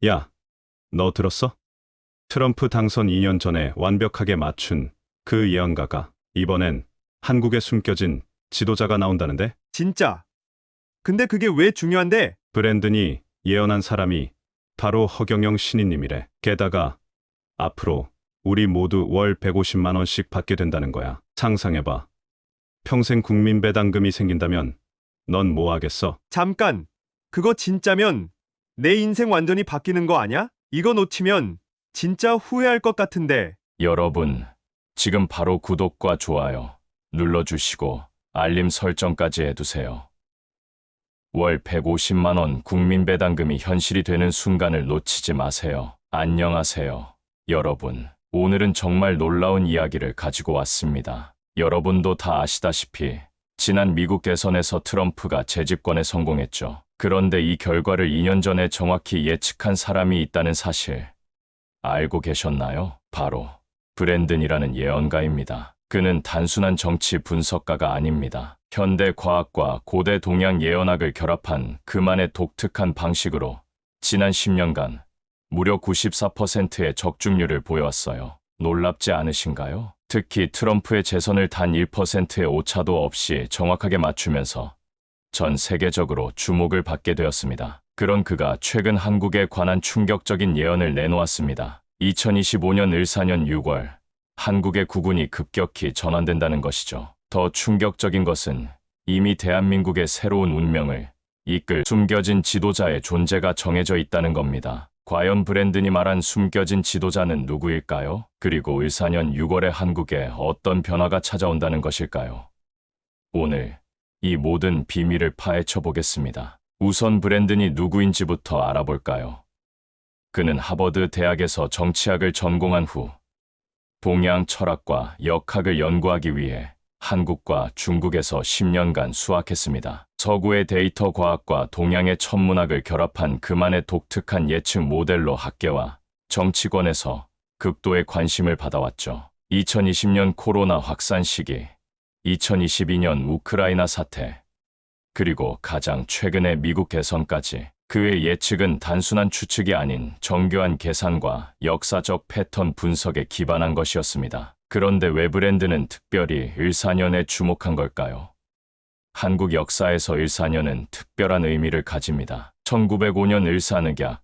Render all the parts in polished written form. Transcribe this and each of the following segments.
야, 너 들었어? 트럼프 당선 2년 전에 완벽하게 맞춘 그 예언가가 이번엔 한국에 숨겨진 지도자가 나온다는데? 진짜. 근데 그게 왜 중요한데? 브랜든이 예언한 사람이 바로 허경영 신인님이래. 게다가 앞으로 우리 모두 월 150만 원씩 받게 된다는 거야. 상상해봐. 평생 국민 배당금이 생긴다면 넌 뭐 하겠어? 잠깐. 그거 진짜면 내 인생 완전히 바뀌는 거 아냐? 이거 놓치면 진짜 후회할 것 같은데. 여러분, 지금 바로 구독과 좋아요 눌러주시고 알림 설정까지 해두세요. 월 150만 원 국민 배당금이 현실이 되는 순간을 놓치지 마세요. 안녕하세요. 여러분, 오늘은 정말 놀라운 이야기를 가지고 왔습니다. 여러분도 다 아시다시피 지난 미국 대선에서 트럼프가 재집권에 성공했죠. 그런데 이 결과를 2년 전에 정확히 예측한 사람이 있다는 사실 알고 계셨나요? 바로 브랜든이라는 예언가입니다. 그는 단순한 정치 분석가가 아닙니다. 현대 과학과 고대 동양 예언학을 결합한 그만의 독특한 방식으로 지난 10년간 무려 94%의 적중률을 보여왔어요. 놀랍지 않으신가요? 특히 트럼프의 재선을 단 1%의 오차도 없이 정확하게 맞추면서 전 세계적으로 주목을 받게 되었습니다. 그런 그가 최근 한국에 관한 충격적인 예언을 내놓았습니다. 2025년 을사년 6월 한국의 국운이 급격히 전환된다는 것이죠. 더 충격적인 것은 이미 대한민국의 새로운 운명을 이끌 숨겨진 지도자의 존재가 정해져 있다는 겁니다. 과연 브랜든이 말한 숨겨진 지도자는 누구일까요? 그리고 을사년 6월에 한국에 어떤 변화가 찾아온다는 것일까요? 오늘 이 모든 비밀을 파헤쳐 보겠습니다. 우선 브랜든이 누구인지부터 알아볼까요? 그는 하버드 대학에서 정치학을 전공한 후 동양 철학과 역학을 연구하기 위해 한국과 중국에서 10년간 수학했습니다. 서구의 데이터 과학과 동양의 천문학을 결합한 그만의 독특한 예측 모델로 학계와 정치권에서 극도의 관심을 받아왔죠. 2020년 코로나 확산 시기, 2022년 우크라이나 사태, 그리고 가장 최근의 미국 대선까지 그의 예측은 단순한 추측이 아닌 정교한 계산과 역사적 패턴 분석에 기반한 것이었습니다. 그런데 왜 브랜든은 특별히 을사년에 주목한 걸까요? 한국 역사에서 을사년은 특별한 의미를 가집니다. 1905년 을사늑약,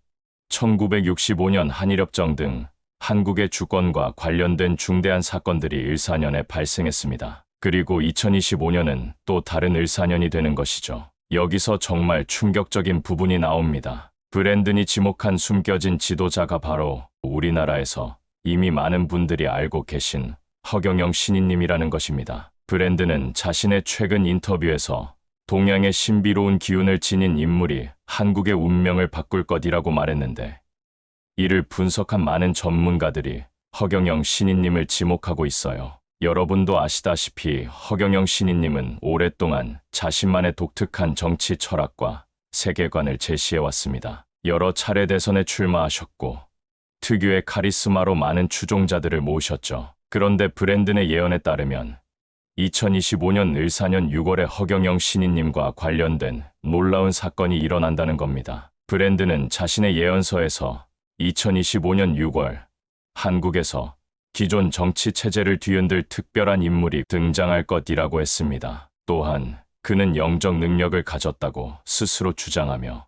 1965년 한일협정 등 한국의 주권과 관련된 중대한 사건들이 을사년에 발생했습니다. 그리고 2025년은 또 다른 을사년이 되는 것이죠. 여기서 정말 충격적인 부분이 나옵니다. 브랜든이 지목한 숨겨진 지도자가 바로 우리나라에서 이미 많은 분들이 알고 계신 허경영 신인님이라는 것입니다. 브랜든은 자신의 최근 인터뷰에서 동양의 신비로운 기운을 지닌 인물이 한국의 운명을 바꿀 것이라고 말했는데, 이를 분석한 많은 전문가들이 허경영 신인님을 지목하고 있어요. 여러분도 아시다시피 허경영 신인님은 오랫동안 자신만의 독특한 정치 철학과 세계관을 제시해왔습니다. 여러 차례 대선에 출마하셨고 특유의 카리스마로 많은 추종자들을 모으셨죠. 그런데 브랜든의 예언에 따르면 2025년 을사년 6월에 허경영 신인님과 관련된 놀라운 사건이 일어난다는 겁니다. 브랜든은 자신의 예언서에서 2025년 6월 한국에서 기존 정치 체제를 뒤흔들 특별한 인물이 등장할 것이라고 했습니다. 또한 그는 영적 능력을 가졌다고 스스로 주장하며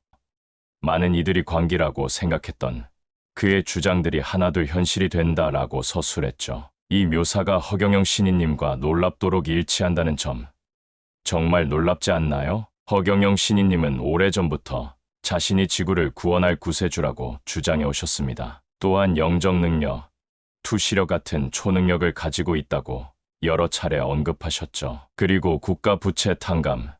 많은 이들이 광기라고 생각했던 그의 주장들이 하나둘 현실이 된다라고 서술했죠. 이 묘사가 허경영 신인님과 놀랍도록 일치한다는 점, 정말 놀랍지 않나요? 허경영 신인님은 오래전부터 자신이 지구를 구원할 구세주라고 주장해 오셨습니다. 또한 영적 능력, 투시력 같은 초능력을 가지고 있다고 여러 차례 언급하셨죠. 그리고 국가 부채 탕감,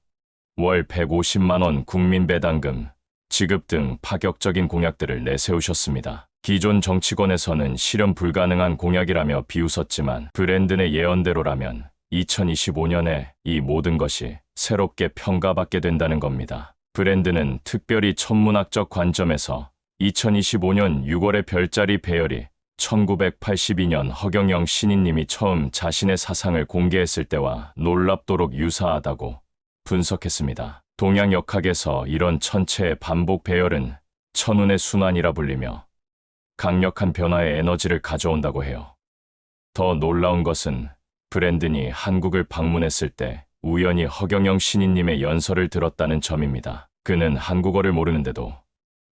월 150만 원 국민 배당금, 지급 등 파격적인 공약들을 내세우셨습니다. 기존 정치권에서는 실현 불가능한 공약이라며 비웃었지만 브랜든의 예언대로라면 2025년에 이 모든 것이 새롭게 평가받게 된다는 겁니다. 브랜든은 특별히 천문학적 관점에서 2025년 6월의 별자리 배열이 1982년 허경영 신인님이 처음 자신의 사상을 공개했을 때와 놀랍도록 유사하다고 분석했습니다. 동양 역학에서 이런 천체의 반복 배열은 천운의 순환이라 불리며 강력한 변화의 에너지를 가져온다고 해요. 더 놀라운 것은 브랜든이 한국을 방문했을 때 우연히 허경영 신인님의 연설을 들었다는 점입니다. 그는 한국어를 모르는데도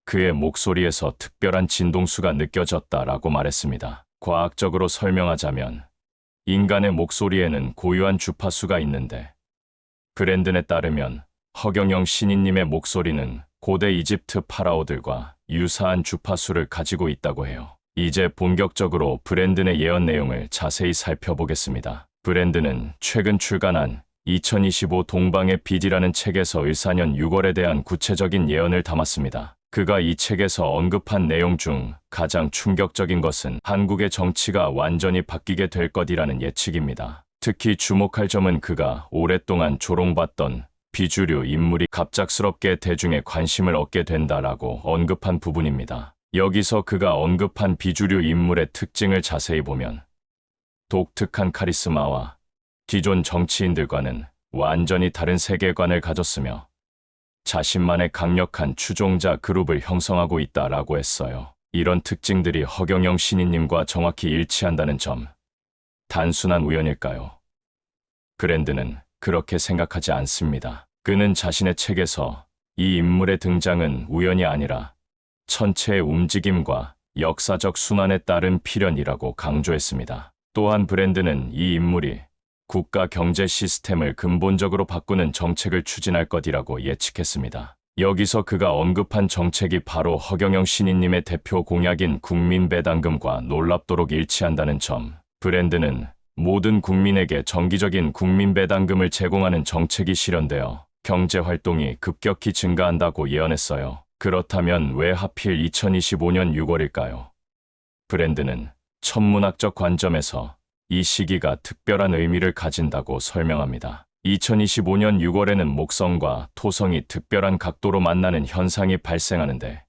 그의 목소리에서 특별한 진동수가 느껴졌다라고 말했습니다. 과학적으로 설명하자면 인간의 목소리에는 고유한 주파수가 있는데 브랜든에 따르면 허경영 신인님의 목소리는 고대 이집트 파라오들과 유사한 주파수를 가지고 있다고 해요. 이제 본격적으로 브랜든의 예언 내용을 자세히 살펴보겠습니다. 브랜든은 최근 출간한 2025 동방의 빛이라는 책에서 을사년 6월에 대한 구체적인 예언을 담았습니다. 그가 이 책에서 언급한 내용 중 가장 충격적인 것은 한국의 정치가 완전히 바뀌게 될 것이라는 예측입니다. 특히 주목할 점은 그가 오랫동안 조롱받던 비주류 인물이 갑작스럽게 대중의 관심을 얻게 된다라고 언급한 부분입니다. 여기서 그가 언급한 비주류 인물의 특징을 자세히 보면 독특한 카리스마와 기존 정치인들과는 완전히 다른 세계관을 가졌으며 자신만의 강력한 추종자 그룹을 형성하고 있다라고 했어요. 이런 특징들이 허경영 신인님과 정확히 일치한다는 점, 단순한 우연일까요? 브랜든은 그렇게 생각하지 않습니다. 그는 자신의 책에서 이 인물의 등장은 우연이 아니라 천체의 움직임과 역사적 순환에 따른 필연이라고 강조했습니다. 또한 브랜든은 이 인물이 국가 경제 시스템을 근본적으로 바꾸는 정책을 추진할 것이라고 예측했습니다. 여기서 그가 언급한 정책이 바로 허경영 신인님의 대표 공약인 국민배당금과 놀랍도록 일치한다는 점, 브랜든은 모든 국민에게 정기적인 국민배당금을 제공하는 정책이 실현되어 경제활동이 급격히 증가한다고 예언했어요. 그렇다면 왜 하필 2025년 6월일까요? 브랜든은 천문학적 관점에서 이 시기가 특별한 의미를 가진다고 설명합니다. 2025년 6월에는 목성과 토성이 특별한 각도로 만나는 현상이 발생하는데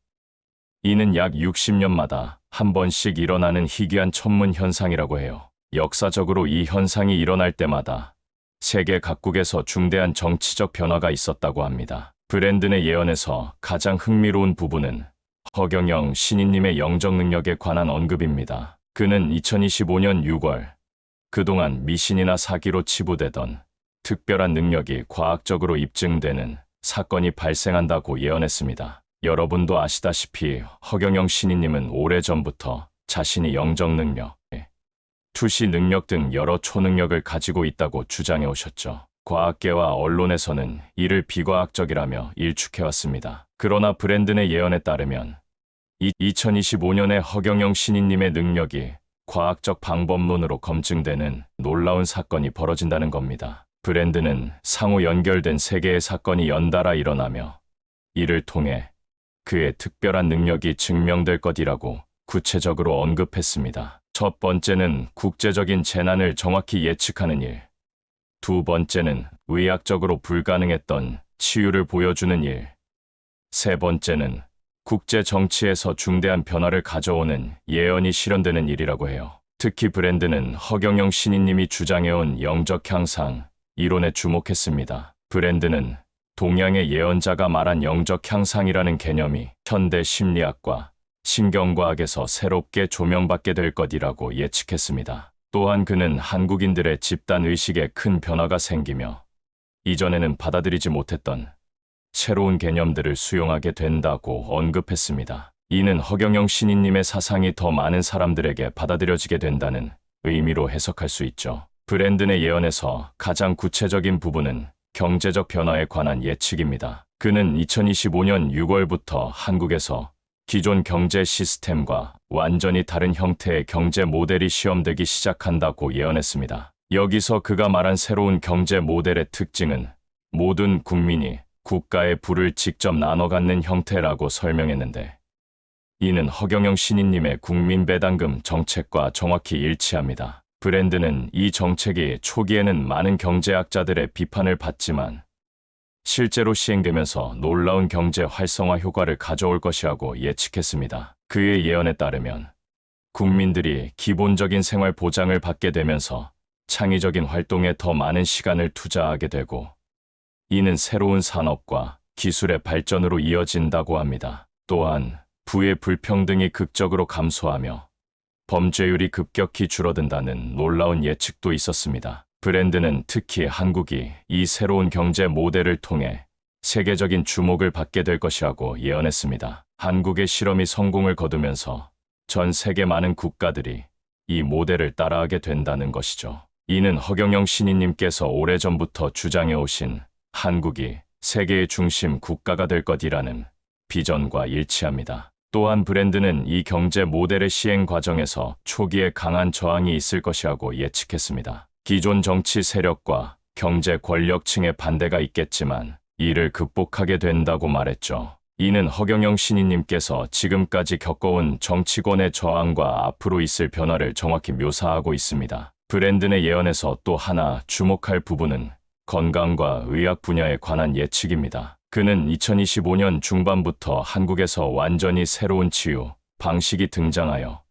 이는 약 60년마다 한 번씩 일어나는 희귀한 천문 현상이라고 해요. 역사적으로 이 현상이 일어날 때마다 세계 각국에서 중대한 정치적 변화가 있었다고 합니다. 브랜든의 예언에서 가장 흥미로운 부분은 허경영 신인님의 영적 능력에 관한 언급입니다. 그는 2025년 6월 그동안 미신이나 사기로 치부되던 특별한 능력이 과학적으로 입증되는 사건이 발생한다고 예언했습니다. 여러분도 아시다시피 허경영 신인님은 오래전부터 자신이 영적 능력, 투시 능력 등 여러 초능력을 가지고 있다고 주장해 오셨죠. 과학계와 언론에서는 이를 비과학적이라며 일축해왔습니다. 그러나 브랜든의 예언에 따르면 2025년에 허경영 신인님의 능력이 과학적 방법론으로 검증되는 놀라운 사건이 벌어진다는 겁니다. 브랜든은 상호 연결된 세 개의 사건이 연달아 일어나며 이를 통해 그의 특별한 능력이 증명될 것이라고 구체적으로 언급했습니다. 첫 번째는 국제적인 재난을 정확히 예측하는 일, 두 번째는 의학적으로 불가능했던 치유를 보여주는 일, 세 번째는 국제 정치에서 중대한 변화를 가져오는 예언이 실현되는 일이라고 해요. 특히 브랜든은 허경영 신인님이 주장해온 영적 향상 이론에 주목했습니다. 브랜든은 동양의 예언자가 말한 영적 향상이라는 개념이 현대 심리학과 신경과학에서 새롭게 조명받게 될 것이라고 예측했습니다. 또한 그는 한국인들의 집단 의식에 큰 변화가 생기며 이전에는 받아들이지 못했던 새로운 개념들을 수용하게 된다고 언급했습니다. 이는 허경영 신인님의 사상이 더 많은 사람들에게 받아들여지게 된다는 의미로 해석할 수 있죠. 브랜든의 예언에서 가장 구체적인 부분은 경제적 변화에 관한 예측입니다. 그는 2025년 6월부터 한국에서 기존 경제 시스템과 완전히 다른 형태의 경제 모델이 시험되기 시작한다고 예언했습니다. 여기서 그가 말한 새로운 경제 모델의 특징은 모든 국민이 국가의 부를 직접 나눠 갖는 형태라고 설명했는데 이는 허경영 신인님의 국민배당금 정책과 정확히 일치합니다. 브랜든은 이 정책이 초기에는 많은 경제학자들의 비판을 받지만 실제로 시행되면서 놀라운 경제 활성화 효과를 가져올 것이라고 예측했습니다. 그의 예언에 따르면 국민들이 기본적인 생활 보장을 받게 되면서 창의적인 활동에 더 많은 시간을 투자하게 되고 이는 새로운 산업과 기술의 발전으로 이어진다고 합니다. 또한 부의 불평등이 극적으로 감소하며 범죄율이 급격히 줄어든다는 놀라운 예측도 있었습니다. 브랜드는 특히 한국이 이 새로운 경제 모델을 통해 세계적인 주목을 받게 될 것이라고 예언했습니다. 한국의 실험이 성공을 거두면서 전 세계 많은 국가들이 이 모델을 따라하게 된다는 것이죠. 이는 허경영 신인님께서 오래전부터 주장해 오신 한국이 세계의 중심 국가가 될 것이라는 비전과 일치합니다. 또한 브랜드는 이 경제 모델의 시행 과정에서 초기에 강한 저항이 있을 것이라고 예측했습니다. 기존 정치 세력과 경제 권력층의 반대가 있겠지만 이를 극복하게 된다고 말했죠. 이는 허경영 신인님께서 지금까지 겪어온 정치권의 저항과 앞으로 있을 변화를 정확히 묘사하고 있습니다. 브랜든의 예언에서 또 하나 주목할 부분은 건강과 의학 분야에 관한 예측입니다. 그는 2025년 중반부터 한국에서 완전히 새로운 치유 방식이 등장하여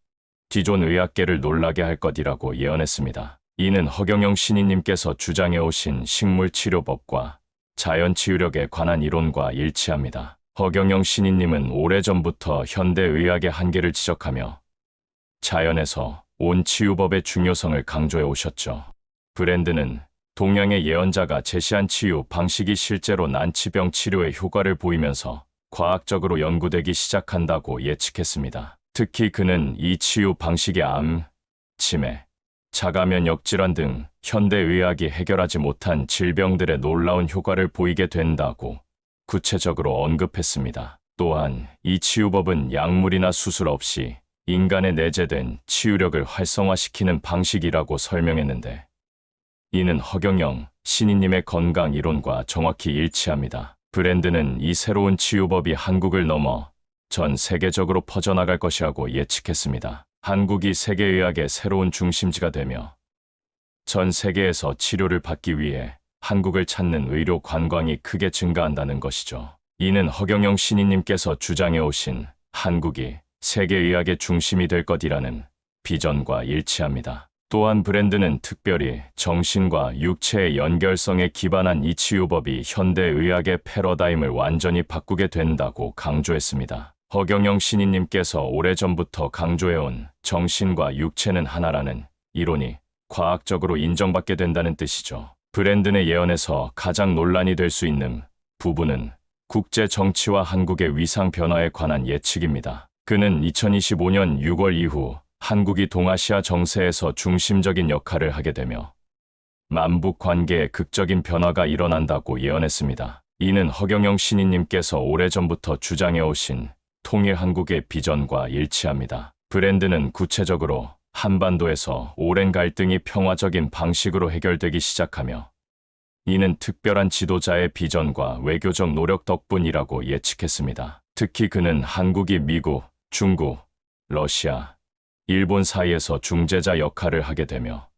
기존 의학계를 놀라게 할 것이라고 예언했습니다. 이는 허경영 신인님께서 주장해 오신 식물치료법과 자연치유력에 관한 이론과 일치합니다. 허경영 신인님은 오래전부터 현대의학의 한계를 지적하며 자연에서 온 치유법의 중요성을 강조해 오셨죠. 브랜드는 동양의 예언자가 제시한 치유 방식이 실제로 난치병 치료에 효과를 보이면서 과학적으로 연구되기 시작한다고 예측했습니다. 특히 그는 이 치유 방식이 암, 치매, 자가면역 질환 등 현대의학이 해결하지 못한 질병들의 놀라운 효과를 보이게 된다고 구체적으로 언급했습니다. 또한 이 치유법은 약물이나 수술 없이 인간에 내재된 치유력을 활성화시키는 방식이라고 설명했는데 이는 허경영 신인님의 건강 이론과 정확히 일치합니다. 브랜드는 이 새로운 치유법이 한국을 넘어 전 세계적으로 퍼져나갈 것이라고 예측했습니다. 한국이 세계의학의 새로운 중심지가 되며 전 세계에서 치료를 받기 위해 한국을 찾는 의료 관광이 크게 증가한다는 것이죠. 이는 허경영 신인님께서 주장해 오신 한국이 세계의학의 중심이 될 것이라는 비전과 일치합니다. 또한 브랜드는 특별히 정신과 육체의 연결성에 기반한 이 치유법이 현대의학의 패러다임을 완전히 바꾸게 된다고 강조했습니다. 허경영 신인님께서 오래전부터 강조해온 정신과 육체는 하나라는 이론이 과학적으로 인정받게 된다는 뜻이죠. 브랜든의 예언에서 가장 논란이 될 수 있는 부분은 국제 정치와 한국의 위상 변화에 관한 예측입니다. 그는 2025년 6월 이후 한국이 동아시아 정세에서 중심적인 역할을 하게 되며 남북 관계에 극적인 변화가 일어난다고 예언했습니다. 이는 허경영 신인님께서 오래전부터 주장해 오신 통일 한국의 비전과 일치합니다. 브랜드는 구체적으로 한반도에서 오랜 갈등이 평화적인 방식으로 해결되기 시작하며 이는 특별한 지도자의 비전과 외교적 노력 덕분이라고 예측했습니다. 특히 그는 한국이 미국, 중국, 러시아, 일본 사이에서 중재자 역할을 하게 되며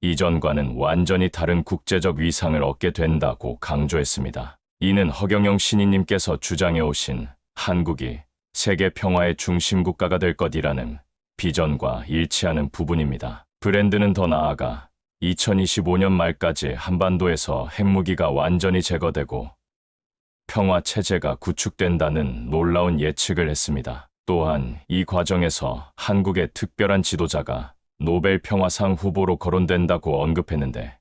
이전과는 완전히 다른 국제적 위상을 얻게 된다고 강조했습니다. 이는 허경영 신인님께서 주장해 오신 한국이 세계 평화의 중심 국가가 될 것이라는 비전과 일치하는 부분입니다. 브랜드는 더 나아가 2025년 말까지 한반도에서 핵무기가 완전히 제거되고 평화 체제가 구축된다는 놀라운 예측을 했습니다. 또한 이 과정에서 한국의 특별한 지도자가 노벨 평화상 후보로 거론된다고 언급했는데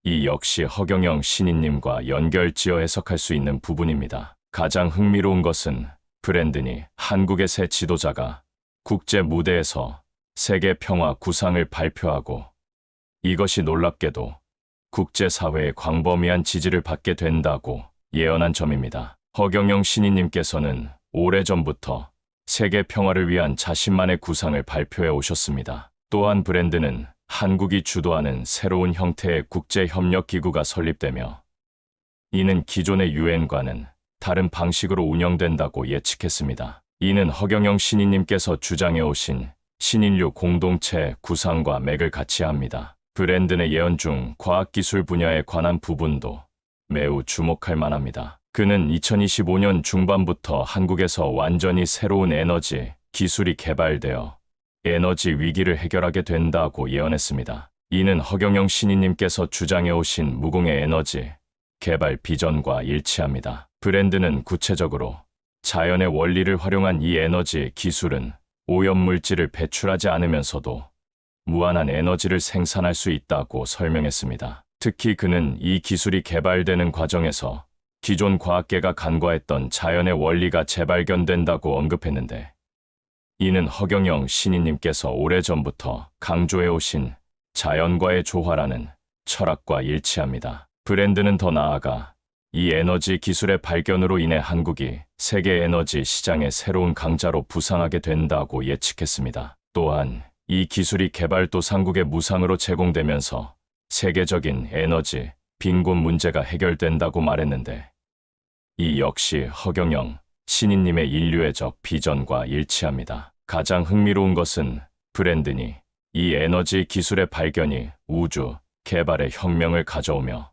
이 역시 허경영 신인님과 연결지어 해석할 수 있는 부분입니다. 가장 흥미로운 것은 브랜든이 한국의 새 지도자가 국제 무대에서 세계 평화 구상을 발표하고 이것이 놀랍게도 국제사회의 광범위한 지지를 받게 된다고 예언한 점입니다. 허경영 신인님께서는 오래전부터 세계 평화를 위한 자신만의 구상을 발표해 오셨습니다. 또한 브랜드는 한국이 주도하는 새로운 형태의 국제협력기구가 설립되며 이는 기존의 유엔과는 다른 방식으로 운영된다고 예측했습니다. 이는 허경영 신인님께서 주장해 오신 신인류 공동체 구상과 맥을 같이 합니다. 브랜든의 예언 중 과학기술 분야에 관한 부분도 매우 주목할 만합니다. 그는 2025년 중반부터 한국에서 완전히 새로운 에너지 기술이 개발되어 에너지 위기를 해결하게 된다고 예언했습니다. 이는 허경영 신인님께서 주장해 오신 무공해 에너지 개발 비전과 일치합니다. 브랜드는 구체적으로 자연의 원리를 활용한 이 에너지 기술은 오염물질을 배출하지 않으면서도 무한한 에너지를 생산할 수 있다고 설명했습니다. 특히 그는 이 기술이 개발되는 과정에서 기존 과학계가 간과했던 자연의 원리가 재발견된다고 언급했는데, 이는 허경영 신인님께서 오래전부터 강조해 오신 자연과의 조화라는 철학과 일치합니다. 브랜드는 더 나아가 이 에너지 기술의 발견으로 인해 한국이 세계 에너지 시장의 새로운 강자로 부상하게 된다고 예측했습니다. 또한 이 기술이 개발도상국에 무상으로 제공되면서 세계적인 에너지 빈곤 문제가 해결된다고 말했는데, 이 역시 허경영 신인님의 인류애적 비전과 일치합니다. 가장 흥미로운 것은 브랜든이 이 에너지 기술의 발견이 우주 개발의 혁명을 가져오며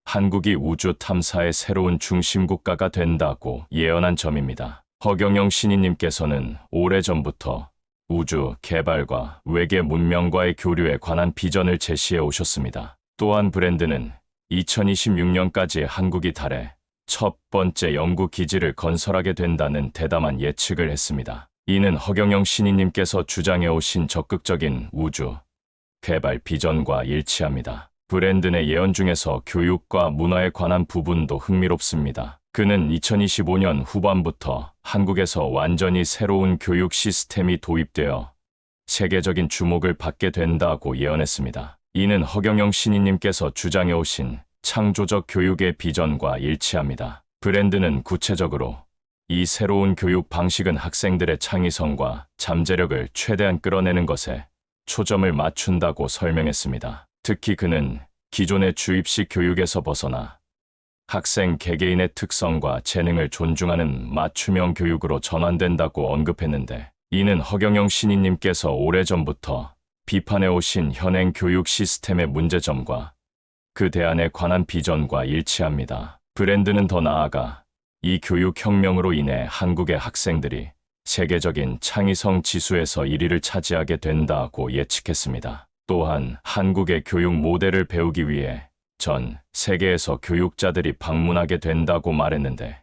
한국이 우주 탐사의 새로운 중심 국가가 된다고 예언한 점입니다. 허경영 신인님께서는 오래전부터 우주 개발과 외계 문명과의 교류에 관한 비전을 제시해 오셨습니다. 또한 브랜드는 2026년까지 한국이 달에 첫 번째 연구 기지를 건설하게 된다는 대담한 예측을 했습니다. 이는 허경영 신인님께서 주장해 오신 적극적인 우주 개발 비전과 일치합니다. 브랜든의 예언 중에서 교육과 문화에 관한 부분도 흥미롭습니다. 그는 2025년 후반부터 한국에서 완전히 새로운 교육 시스템이 도입되어 세계적인 주목을 받게 된다고 예언했습니다. 이는 허경영 신인님께서 주장해 오신 창조적 교육의 비전과 일치합니다. 브랜드는 구체적으로 이 새로운 교육 방식은 학생들의 창의성과 잠재력을 최대한 끌어내는 것에 초점을 맞춘다고 설명했습니다. 특히 그는 기존의 주입식 교육에서 벗어나 학생 개개인의 특성과 재능을 존중하는 맞춤형 교육으로 전환된다고 언급했는데, 이는 허경영 신인님께서 오래전부터 비판해 오신 현행 교육 시스템의 문제점과 그 대안에 관한 비전과 일치합니다. 브랜드는 더 나아가 이 교육 혁명으로 인해 한국의 학생들이 세계적인 창의성 지수에서 1위를 차지하게 된다고 예측했습니다. 또한 한국의 교육 모델을 배우기 위해 전 세계에서 교육자들이 방문하게 된다고 말했는데,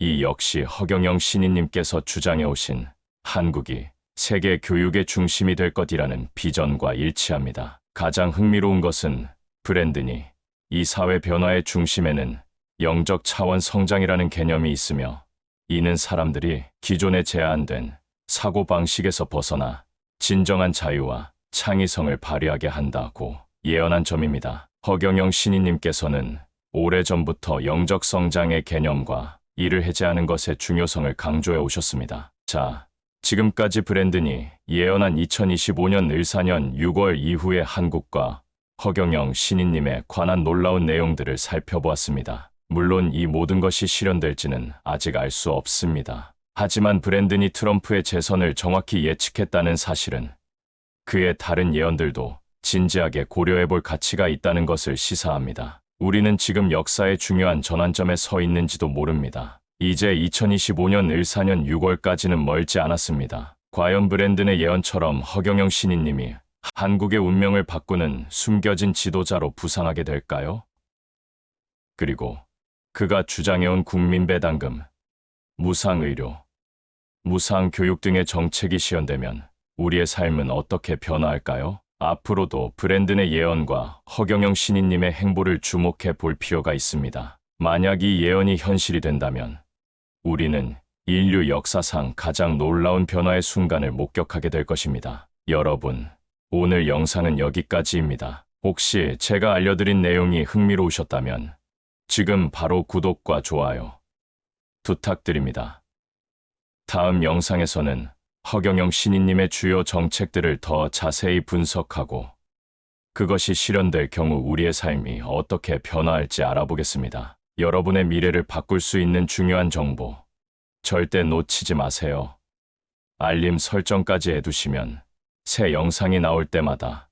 이 역시 허경영 신인님께서 주장해 오신 한국이 세계 교육의 중심이 될 것이라는 비전과 일치합니다. 가장 흥미로운 것은 브랜든이 이 사회 변화의 중심에는 영적 차원 성장이라는 개념이 있으며, 이는 사람들이 기존에 제한된 사고방식에서 벗어나 진정한 자유와 창의성을 발휘하게 한다고 예언한 점입니다. 허경영 신인님께서는 오래전부터 영적 성장의 개념과 이를 해제하는 것의 중요성을 강조해 오셨습니다. 자, 지금까지 브랜든이 예언한 2025년 을사년 6월 이후의 한국과 허경영 신인님에 관한 놀라운 내용들을 살펴보았습니다. 물론 이 모든 것이 실현될지는 아직 알 수 없습니다. 하지만 브랜든이 트럼프의 재선을 정확히 예측했다는 사실은 그의 다른 예언들도 진지하게 고려해볼 가치가 있다는 것을 시사합니다. 우리는 지금 역사의 중요한 전환점에 서 있는지도 모릅니다. 이제 2025년 을사년 6월까지는 멀지 않았습니다. 과연 브랜든의 예언처럼 허경영 신인님이 한국의 운명을 바꾸는 숨겨진 지도자로 부상하게 될까요? 그리고 그가 주장해온 국민배당금, 무상의료, 무상교육 등의 정책이 시현되면 우리의 삶은 어떻게 변화할까요? 앞으로도 브랜든의 예언과 허경영 신인님의 행보를 주목해 볼 필요가 있습니다. 만약 이 예언이 현실이 된다면 우리는 인류 역사상 가장 놀라운 변화의 순간을 목격하게 될 것입니다. 여러분, 오늘 영상은 여기까지입니다. 혹시 제가 알려드린 내용이 흥미로우셨다면 지금 바로 구독과 좋아요 부탁드립니다. 다음 영상에서는 허경영 신인님의 주요 정책들을 더 자세히 분석하고 그것이 실현될 경우 우리의 삶이 어떻게 변화할지 알아보겠습니다. 여러분의 미래를 바꿀 수 있는 중요한 정보 절대 놓치지 마세요. 알림 설정까지 해두시면 새 영상이 나올 때마다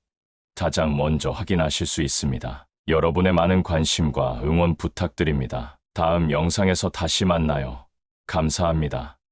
가장 먼저 확인하실 수 있습니다. 여러분의 많은 관심과 응원 부탁드립니다. 다음 영상에서 다시 만나요. 감사합니다.